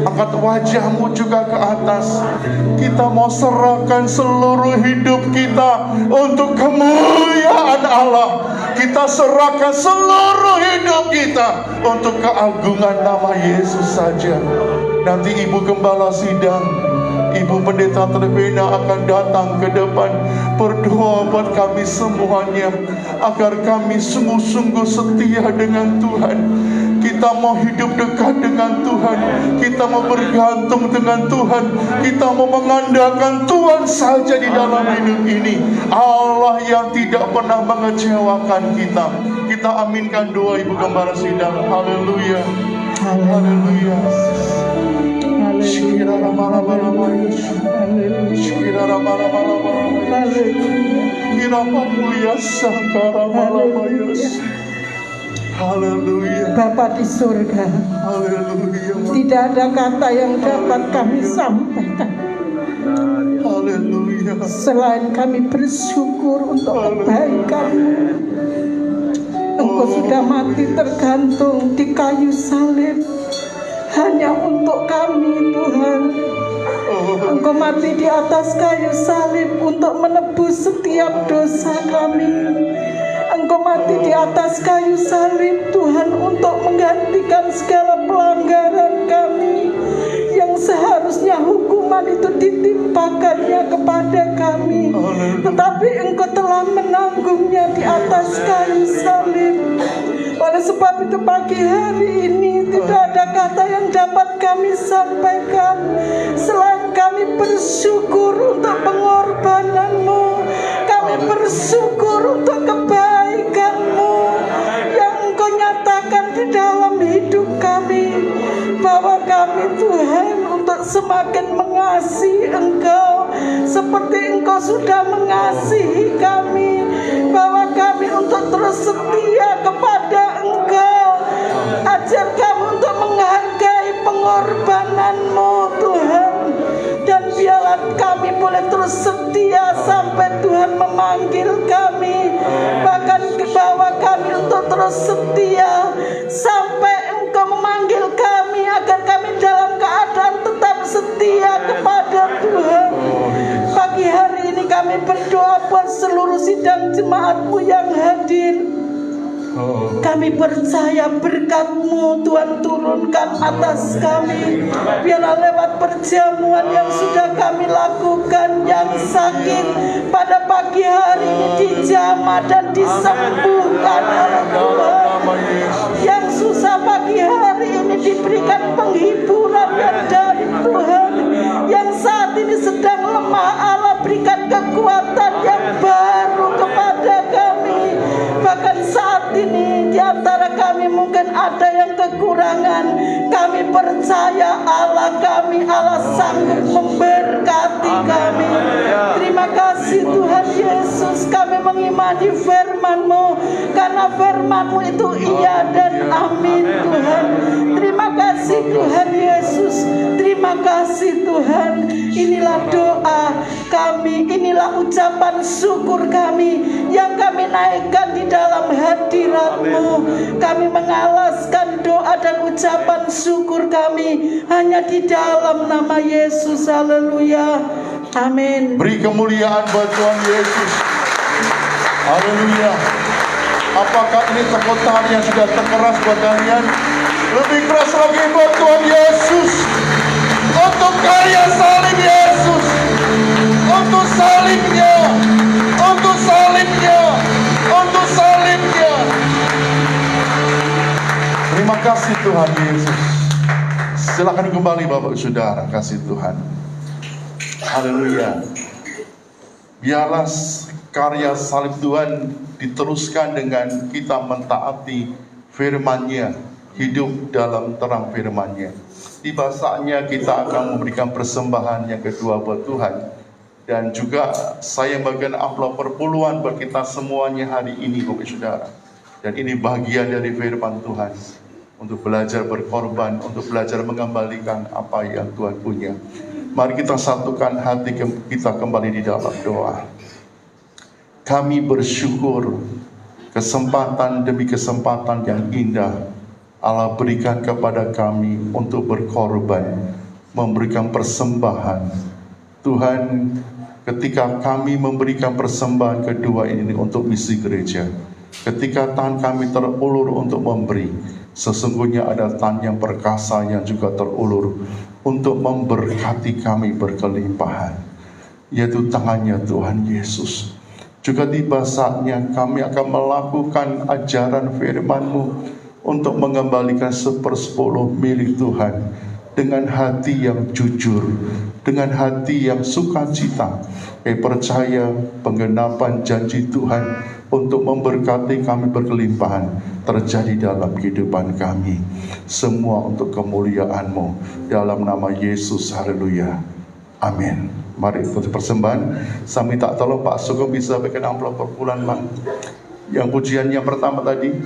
angkat wajahmu juga ke atas. Kita mau serahkan seluruh hidup kita untuk kemuliaan Allah. Kita serahkan seluruh hidup kita untuk keagungan nama Yesus saja. Nanti Ibu Gembala Sidang, Ibu Pendeta Terbina akan datang ke depan berdoa buat kami semuanya, agar kami sungguh-sungguh setia dengan Tuhan. Kita mau hidup dekat dengan Tuhan, kita mau bergantung dengan Tuhan, kita mau mengandalkan Tuhan saja di dalam hidup ini. Allah yang tidak pernah mengecewakan kita. Kita aminkan doa Ibu Gembala Sidang. Haleluya, haleluya. Shikira rama-rama Yesus. Shikira rama-rama Yesus. Kira mulia sangkara rama Yesus. Haleluya. Bapa di surga, Haleluya. tidak ada kata yang dapat kami sampaikan Haleluya. selain kami bersyukur untuk kebaikan-Mu. Engkau sudah mati tergantung di kayu salib hanya untuk kami, Tuhan. Engkau mati di atas kayu salib untuk menebus setiap dosa kami. Engkau mati di atas kayu salib, Tuhan, untuk menggantikan segala pelanggaran kami yang seharusnya hukuman itu ditimpakannya kepada kami. Tetapi Engkau telah menanggungnya di atas kayu salib. Oleh sebab itu pagi hari ini tidak ada kata yang dapat kami sampaikan selain kami bersyukur untuk pengorbanan-Mu. Kami bersyukur untuk kebaikan-Mu yang Engkau nyatakan di dalam hidup kami, bahwa kami, Tuhan, untuk semakin mengasihi Engkau seperti Engkau sudah mengasihi kami, bahwa kami untuk terus setia kepada Engkau. Ajar kami untuk menghargai pengorbanan-Mu, Tuhan, dan biarlah kami boleh terus setia sampai Tuhan memanggil kami. Bahkan bahwa kami untuk terus setia sampai Engkau memanggil kami, agar kami dalam keadaan tetap setia kepada Tuhan. Pagi hari ini kami berdoa buat seluruh sidang jemaat-Mu yang hadir. Kami percaya berkat-Mu, Tuhan, turunkan atas kami. Biarlah lewat perjamuan yang sudah kami lakukan, yang sakit pada pagi hari ini dijamah dan disembuhkan oleh Tuhan. Yang susah pagi hari ini diberikan penghiburan dari Tuhan. Yang saat ini sedang lemah, Allah berikan kekuatan yang baru kepada kami. Bahkan saat ini di antara kami mungkin ada yang kekurangan. Kami percaya Allah kami, Allah sanggup memberkati kami. Terima kasih Tuhan Yesus, kami mengimani firman-Mu, karena firman-Mu itu iya dan amin, Tuhan. Terima kasih Tuhan Yesus, terima kasih Tuhan. Inilah doa kami, inilah ucapan syukur kami yang kami naikkan di dalam hadirat-Mu. Kami mengalaskan doa dan ucapan syukur kami hanya di dalam nama Yesus. Haleluya, amin. Beri kemuliaan buat Tuhan Yesus. Haleluya. Apakah ini tepuk tangan yang sudah terkeras buat kalian? Lebih keras lagi buat Tuhan Yesus. Untuk karya salib Yesus. Untuk salibnya. Untuk salibnya. Untuk salibnya. Terima kasih Tuhan Yesus. Silakan kembali Bapak Saudara, kasih Tuhan. Haleluya. Biarlah karya salib Tuhan diteruskan dengan kita mentaati firman-Nya, hidup dalam terang firman-Nya. Tiba saatnya kita akan memberikan persembahan yang kedua buat Tuhan. Dan juga saya bagian amplop perpuluhan buat kita semuanya hari ini Bapak Saudara. Dan ini bagian dari firman Tuhan. Untuk belajar berkorban, untuk belajar mengembalikan apa yang Tuhan punya. Mari kita satukan hati kita kembali di dalam doa. Kami bersyukur kesempatan demi kesempatan yang indah Allah berikan kepada kami untuk berkorban, memberikan persembahan. Tuhan, ketika kami memberikan persembahan kedua ini untuk misi gereja, ketika tangan kami terulur untuk memberi, sesungguhnya ada tangan yang perkasa yang juga terulur untuk memberkati kami berkelimpahan, yaitu tangannya Tuhan Yesus. Juga tiba saatnya kami akan melakukan ajaran firman-Mu untuk mengembalikan 1/10 milik Tuhan dengan hati yang jujur, dengan hati yang sukacita. Percaya penggenapan janji Tuhan untuk memberkati kami berkelimpahan terjadi dalam kehidupan kami. Semua untuk kemuliaan-Mu, dalam nama Yesus, haleluya, amin. Mari untuk persembahan, saya minta tolong Pak Sugeng bisa berikan amplop per bulan, Pak. Yang pujian yang pertama tadi,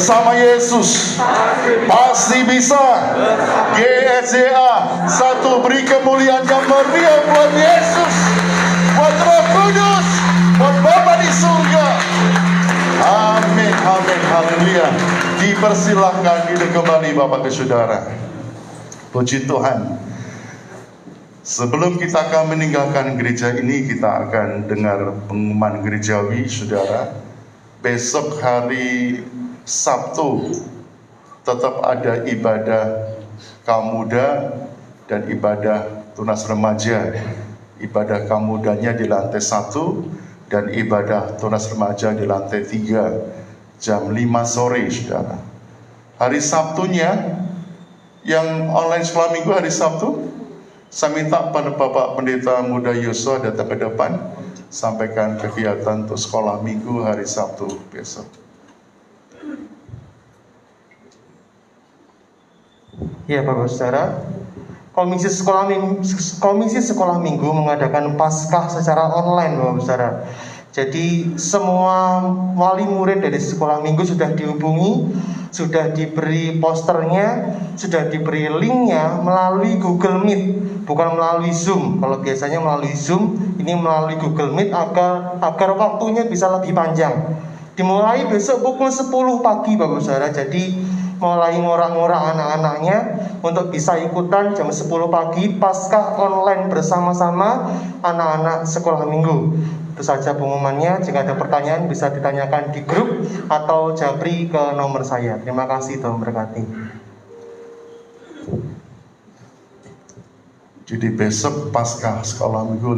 bersama Yesus pasti bisa. GSJA, satu beri kemuliaan yang meriah buat Yesus, buat Roh Kudus, buat Bapa di surga. Amin, amin, haleluya. Dipersilahkan duduk kembali Bapak dan Saudara. Puji Tuhan. Sebelum kita akan meninggalkan gereja ini, kita akan dengar pengumuman gerejawi, Saudara. Besok hari Sabtu tetap ada ibadah kaum muda dan ibadah tunas remaja. Ibadah kaum mudanya di lantai 1 dan ibadah tunas remaja di lantai 3 jam 5 sore, Saudara. Hari Sabtunya yang online sekolah minggu hari Sabtu, saya minta pada Bapak Pendeta Muda Yosua datang ke depan, sampaikan kegiatan untuk sekolah minggu hari Sabtu besok. Ya Bapak Saudara, Komisi Sekolah Minggu mengadakan Paskah secara online Bapak Saudara. Jadi semua wali murid dari sekolah minggu sudah dihubungi, sudah diberi posternya, sudah diberi linknya melalui Google Meet, bukan melalui Zoom. Kalau biasanya melalui Zoom, ini melalui Google Meet agar waktunya bisa lebih panjang. Dimulai besok pukul 10 pagi Bapak Saudara. Jadi mulai ngorak-ngorak anak-anaknya untuk bisa ikutan jam 10 pagi Paskah online bersama-sama anak-anak sekolah minggu. Itu saja pengumumannya. Jika ada pertanyaan bisa ditanyakan di grup atau japri ke nomor saya. Terima kasih, Tuhan berkati. Jadi besok Paskah sekolah minggu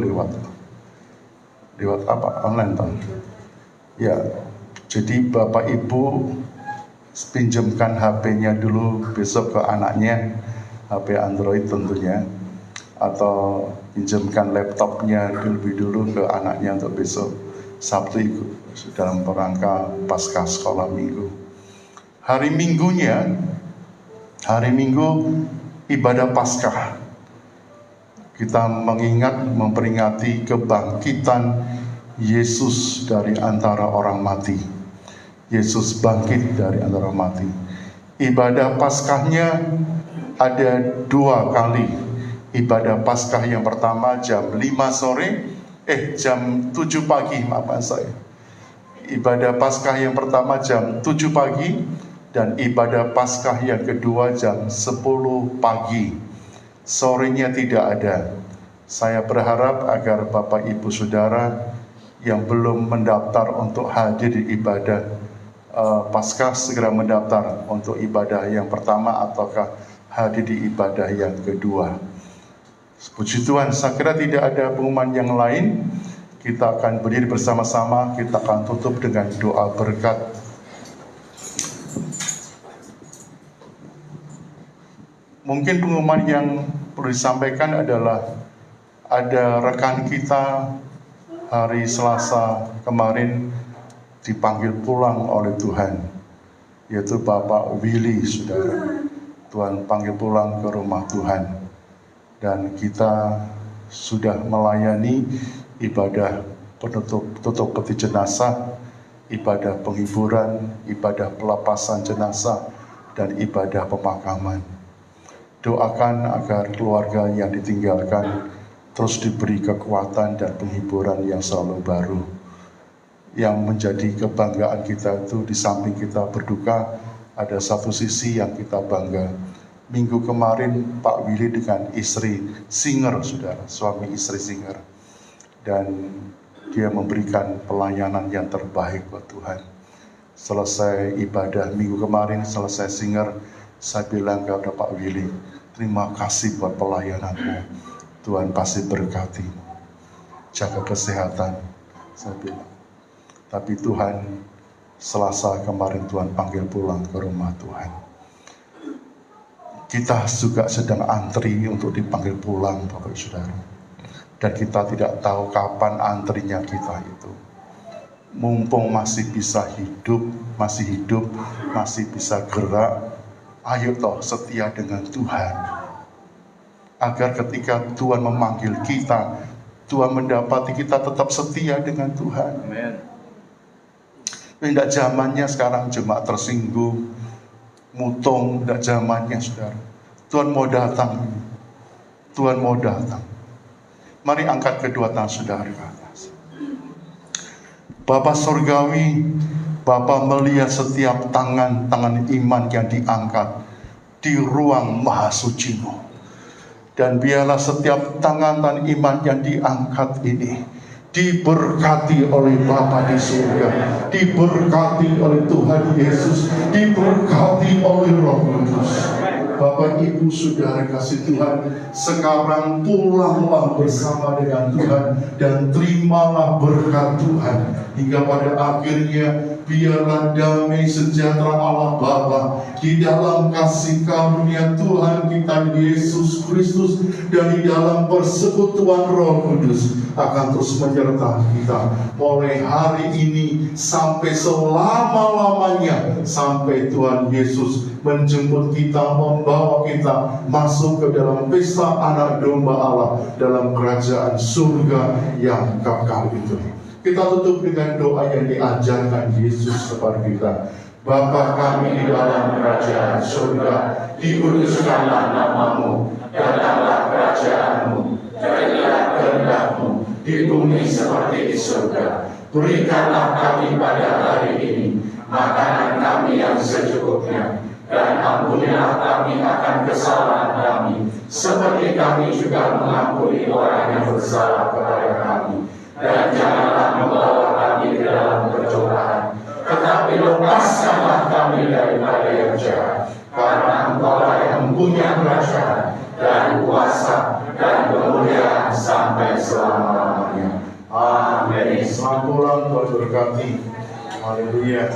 lewat apa? Online toh? Ya. Jadi Bapak Ibu pinjamkan HP-nya dulu besok ke anaknya, HP Android tentunya, atau pinjamkan laptopnya lebih dulu ke anaknya untuk besok Sabtu ikut dalam rangka Paskah sekolah minggu. Hari Minggu ibadah Paskah. Kita memperingati kebangkitan Yesus dari antara orang mati. Yesus bangkit dari antara mati. Ibadah Paskahnya ada 2 kali. Ibadah Paskah yang pertama jam 5 sore, jam 7 pagi, maafkan saya. Ibadah Paskah yang pertama jam 7 pagi dan ibadah Paskah yang kedua jam 10 pagi. Sorenya tidak ada. Saya berharap agar Bapak Ibu Saudara yang belum mendaftar untuk hadir di ibadah Paskah segera mendaftar untuk ibadah yang pertama ataukah hadir di ibadah yang kedua. Puji Tuhan, saya kira tidak ada pengumuman yang lain. Kita akan berdiri bersama-sama, kita akan tutup dengan doa berkat. Mungkin pengumuman yang perlu disampaikan adalah ada rekan kita hari Selasa kemarin dipanggil pulang oleh Tuhan, yaitu Bapak Willy, Saudara. Tuhan panggil pulang ke rumah Tuhan, dan kita sudah melayani ibadah tutup peti jenazah, ibadah penghiburan, ibadah pelepasan jenazah, dan ibadah pemakaman. Doakan agar keluarga yang ditinggalkan terus diberi kekuatan dan penghiburan yang selalu baru. Yang menjadi kebanggaan kita itu di samping kita berduka, ada satu sisi yang kita bangga. Minggu kemarin Pak Willy dengan istri Singer, Saudara, suami istri Singer, dan dia memberikan pelayanan yang terbaik buat Tuhan. Selesai ibadah minggu kemarin, selesai Singer, saya bilang kepada Pak Willy, terima kasih buat pelayananmu, Tuhan pasti berkati, jaga kesehatan, saya bilang. Tapi Tuhan, Selasa kemarin Tuhan panggil pulang ke rumah Tuhan. Kita juga sedang antri untuk dipanggil pulang, Bapak Saudara. Dan kita tidak tahu kapan antrinya kita itu. Mumpung masih bisa hidup, masih bisa gerak, ayo toh setia dengan Tuhan. Agar ketika Tuhan memanggil kita, Tuhan mendapati kita tetap setia dengan Tuhan. Amen. Tidak zamannya sekarang cuma tersinggung, mutung, tidak zamannya saudara. Tuhan mau datang. Tuhan mau datang. Mari angkat kedua tangan saudara ke atas. Bapa Surgawi, Bapa melihat setiap tangan-tangan iman yang diangkat di ruang maha suci-Mu. Dan biarlah setiap tangan-tangan iman yang diangkat ini diberkati oleh Bapa di surga, diberkati oleh Tuhan Yesus, diberkati oleh Roh Kudus. Bapak Ibu Saudara kasih Tuhan, sekarang pulanglah bersama dengan Tuhan dan terimalah berkat Tuhan hingga pada akhirnya biarlah damai sejahtera Allah Bapa di dalam kasih karunia Tuhan kita Yesus Kristus dan di dalam persekutuan Roh Kudus akan terus menyertai kita mulai hari ini sampai selama-lamanya, sampai Tuhan Yesus menjemput kita, membawa kita masuk ke dalam pesta anak domba Allah dalam kerajaan surga yang kekal itu. Kita tutup dengan doa yang diajarkan Yesus kepada kita. Bapa kami di dalam kerajaan surga, dikuduskanlah nama-Mu, datanglah kerajaan-Mu, jadilah kehendak-Mu di bumi seperti di surga. Berikanlah kami pada hari ini makanan kami yang secukupnya, dan ampunilah kami akan kesalahan kami, seperti kami juga mengampuni orang yang bersalah kepada kami. Dan janganlah membawa kami ke dalam pencobaan, tetapi lepaskanlah kami daripada yang jahat. Karena Engkau-lah yang mempunyai kerajaan dan kuasa dan kemuliaan sampai selama-lamanya. Amin. Selamat pulang, Tuhan berkati. Haleluya.